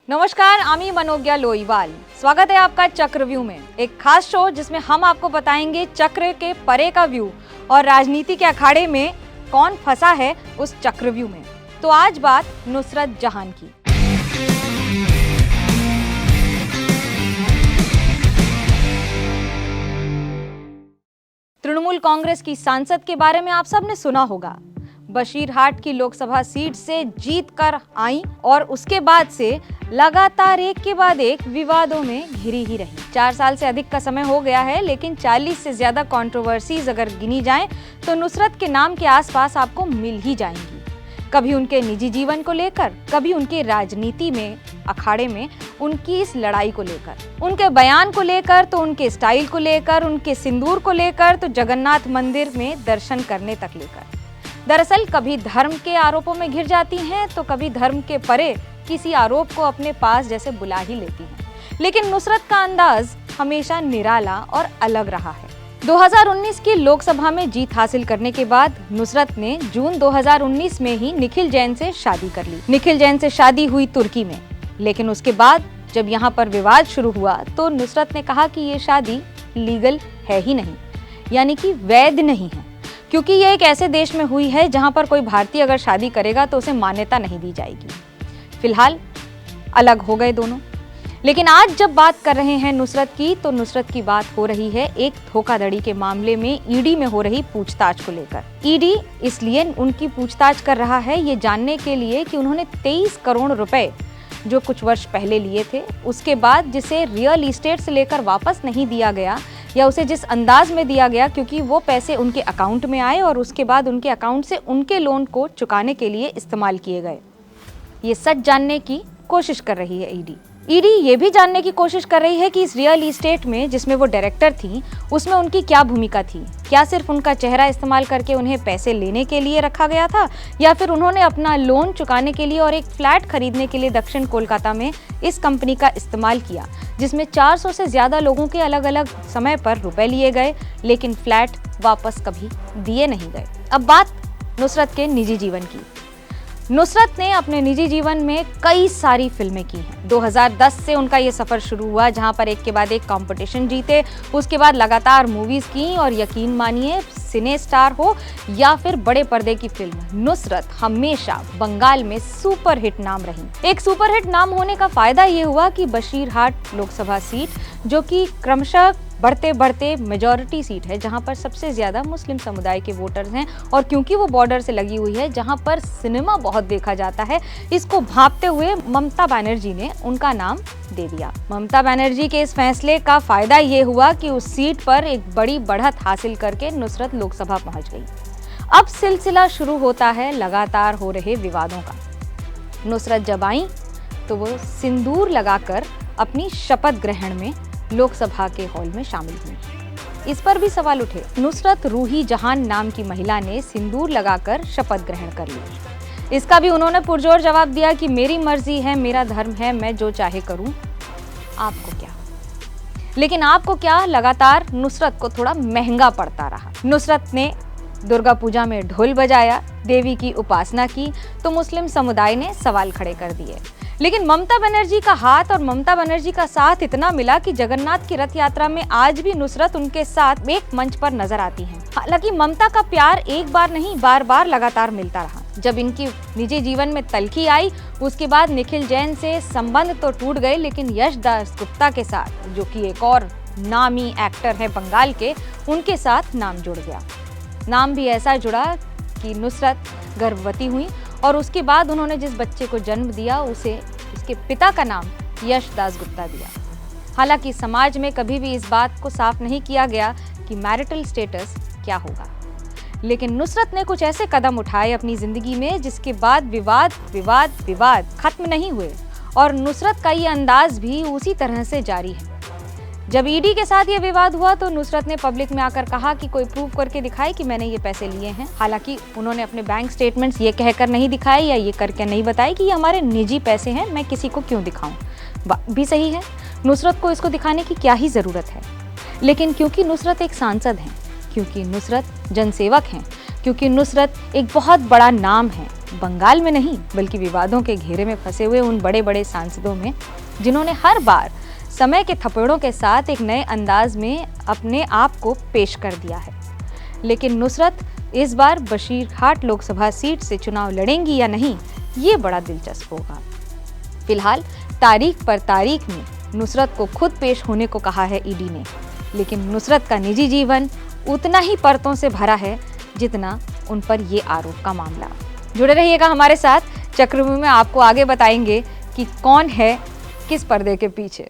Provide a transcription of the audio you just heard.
नमस्कार, आमी मनोज्ञा लोईवाल। स्वागत है आपका चक्रव्यूह में, एक खास शो जिसमें हम आपको बताएंगे चक्र के परे का व्यू और राजनीति के अखाड़े में कौन फंसा है उस चक्रव्यूह में। तो आज बात नुसरत जहान की। तृणमूल कांग्रेस की सांसद के बारे में आप सबने सुना होगा। बशीरहाट की लोकसभा सीट से जीत कर आई और उसके बाद से लगातार एक के बाद एक विवादों में घिरी ही रही। 4 साल से अधिक का समय हो गया है, लेकिन 40 से ज्यादा कंट्रोवर्सीज अगर गिनी जाएं तो नुसरत के नाम के आसपास आपको मिल ही जाएंगी। कभी उनके निजी जीवन को लेकर, कभी उनके राजनीति में अखाड़े में उनकी इस लड़ाई को लेकर, उनके बयान को लेकर, तो उनके स्टाइल को लेकर, उनके सिंदूर को लेकर, तो जगन्नाथ मंदिर में दर्शन करने तक लेकर। दरअसल कभी धर्म के आरोपों में घिर जाती हैं तो कभी धर्म के परे किसी आरोप को अपने पास जैसे बुला ही लेती हैं। लेकिन नुसरत का अंदाज हमेशा निराला और अलग रहा है। 2019 की लोकसभा में जीत हासिल करने के बाद नुसरत ने जून 2019 में ही निखिल जैन से शादी कर ली। निखिल जैन से शादी हुई तुर्की में, लेकिन उसके बाद जब यहाँ पर विवाद शुरू हुआ तो नुसरत ने कहा कि ये शादी लीगल है ही नहीं, यानी कि वैध नहीं है, क्योंकि ये एक ऐसे देश में हुई है जहां पर कोई भारतीय अगर शादी करेगा तो उसे मान्यता नहीं दी जाएगी। फिलहाल अलग हो गए दोनों। लेकिन आज जब बात कर रहे हैं नुसरत की, तो नुसरत की बात हो रही है एक धोखाधड़ी के मामले में ईडी में हो रही पूछताछ को लेकर। ईडी इसलिए उनकी पूछताछ कर रहा है ये जानने के लिए कि उन्होंने 23 करोड़ रुपए जो कुछ वर्ष पहले लिए थे, उसके बाद जिसे रियल एस्टेट से लेकर वापस नहीं दिया गया, या उसे जिस अंदाज में दिया गया, क्योंकि वो पैसे उनके अकाउंट में आए और उसके बाद उनके अकाउंट से उनके लोन को चुकाने के लिए इस्तेमाल किए गए। ये सच जानने की कोशिश कर रही है ईडी। ईडी ये भी जानने की कोशिश कर रही है कि इस रियल एस्टेट में जिसमें वो डायरेक्टर थी, उसमें उनकी क्या भूमिका थी। क्या सिर्फ उनका चेहरा इस्तेमाल करके उन्हें पैसे लेने के लिए रखा गया था, या फिर उन्होंने अपना लोन चुकाने के लिए और एक फ्लैट खरीदने के लिए दक्षिण कोलकाता में इस कंपनी का इस्तेमाल किया, जिसमें 400 से ज्यादा लोगों के अलग अलग समय पर रुपए लिए गए, लेकिन फ्लैट वापस कभी दिए नहीं गए। अब बात नुसरत के निजी जीवन की। नुसरत ने अपने निजी जीवन में कई सारी फिल्में की हैं। 2010 से उनका ये सफर शुरू हुआ, जहां पर एक के बाद एक कंपटीशन जीते, उसके बाद लगातार मूवीज की, और यकीन मानिए सिने स्टार हो या फिर बड़े पर्दे की फिल्म, नुसरत हमेशा बंगाल में सुपरहिट नाम रही। एक सुपरहिट नाम होने का फायदा ये हुआ कि बशीरहाट लोकसभा सीट, जो कि क्रमशः बढ़ते बढ़ते मेजॉरिटी सीट है, जहां पर सबसे ज्यादा मुस्लिम समुदाय के वोटर्स हैं, और क्योंकि वो बॉर्डर से लगी हुई है जहां पर सिनेमा बहुत देखा जाता है, इसको भांपते हुए ममता बनर्जी ने उनका नाम दे दिया। ममता बनर्जी के इस फैसले का फायदा ये हुआ कि उस सीट पर एक बड़ी बढ़त हासिल करके नुसरत लोकसभा पहुंच गई। अब सिलसिला शुरू होता है लगातार हो रहे विवादों का। नुसरत जब आई तो वो सिंदूर लगाकर अपनी शपथ ग्रहण में लोकसभा के हॉल में शामिल हुई। इस पर भी सवाल उठे। नुसरत रूही जहान नाम की महिला ने सिंदूर लगाकर शपथ ग्रहण कर ली। इसका भी उन्होंने पुरजोर जवाब दिया कि मेरी मर्जी है, मेरा धर्म है, मैं जो चाहे करूं, आपको क्या। लेकिन आपको क्या लगातार नुसरत को थोड़ा महंगा पड़ता रहा। नुसरत ने दुर्गा पूजा में ढोल बजाया, देवी की उपासना की, तो मुस्लिम समुदाय ने सवाल खड़े कर दिए। लेकिन ममता बनर्जी का हाथ और ममता बनर्जी का साथ इतना मिला कि जगन्नाथ की रथ यात्रा में आज भी नुसरत उनके साथ एक मंच पर नजर आती हैं। हालांकि ममता का प्यार एक बार नहीं, बार बार लगातार मिलता रहा। जब इनकी निजी जीवन में तल्खी आई, उसके बाद निखिल जैन से संबंध तो टूट गए, लेकिन यश दास गुप्ता के साथ, जो कि एक और नामी एक्टर है बंगाल के, उनके साथ नाम जुड़ गया। नाम भी ऐसा जुड़ा कि नुसरत गर्भवती हुई, और उसके बाद उन्होंने जिस बच्चे को जन्म दिया उसे उसके पिता का नाम यश दास गुप्ता दिया। हालांकि समाज में कभी भी इस बात को साफ नहीं किया गया कि मैरिटल स्टेटस क्या होगा, लेकिन नुसरत ने कुछ ऐसे कदम उठाए अपनी जिंदगी में जिसके बाद विवाद विवाद विवाद खत्म नहीं हुए, और नुसरत का ये अंदाज भी उसी तरह से जारी है। जब ईडी के साथ ये विवाद हुआ तो नुसरत ने पब्लिक में आकर कहा कि कोई प्रूव करके दिखाए कि मैंने ये पैसे लिए हैं। हालांकि उन्होंने अपने बैंक स्टेटमेंट्स ये कहकर नहीं दिखाए या ये करके नहीं बताए कि ये हमारे निजी पैसे हैं, मैं किसी को क्यों दिखाऊं। बात भी सही है, नुसरत को इसको दिखाने की क्या ही ज़रूरत है। लेकिन क्योंकि नुसरत एक सांसद हैं, क्योंकि नुसरत जनसेवक हैं, क्योंकि नुसरत एक बहुत बड़ा नाम है, बंगाल में नहीं बल्कि विवादों के घेरे में फंसे हुए उन बड़े बड़े सांसदों में, जिन्होंने हर बार समय के थपेड़ों के साथ एक नए अंदाज में अपने आप को पेश कर दिया है। लेकिन नुसरत इस बार बशीरहाट लोकसभा सीट से चुनाव लड़ेंगी या नहीं, ये बड़ा दिलचस्प होगा। फिलहाल तारीख पर तारीख में नुसरत को खुद पेश होने को कहा है ईडी ने, लेकिन नुसरत का निजी जीवन उतना ही परतों से भरा है जितना उन पर ये आरोप का मामला। जुड़े रहिएगा हमारे साथ, चक्रव्यूह में आपको आगे बताएंगे कि कौन है किस पर्दे के पीछे।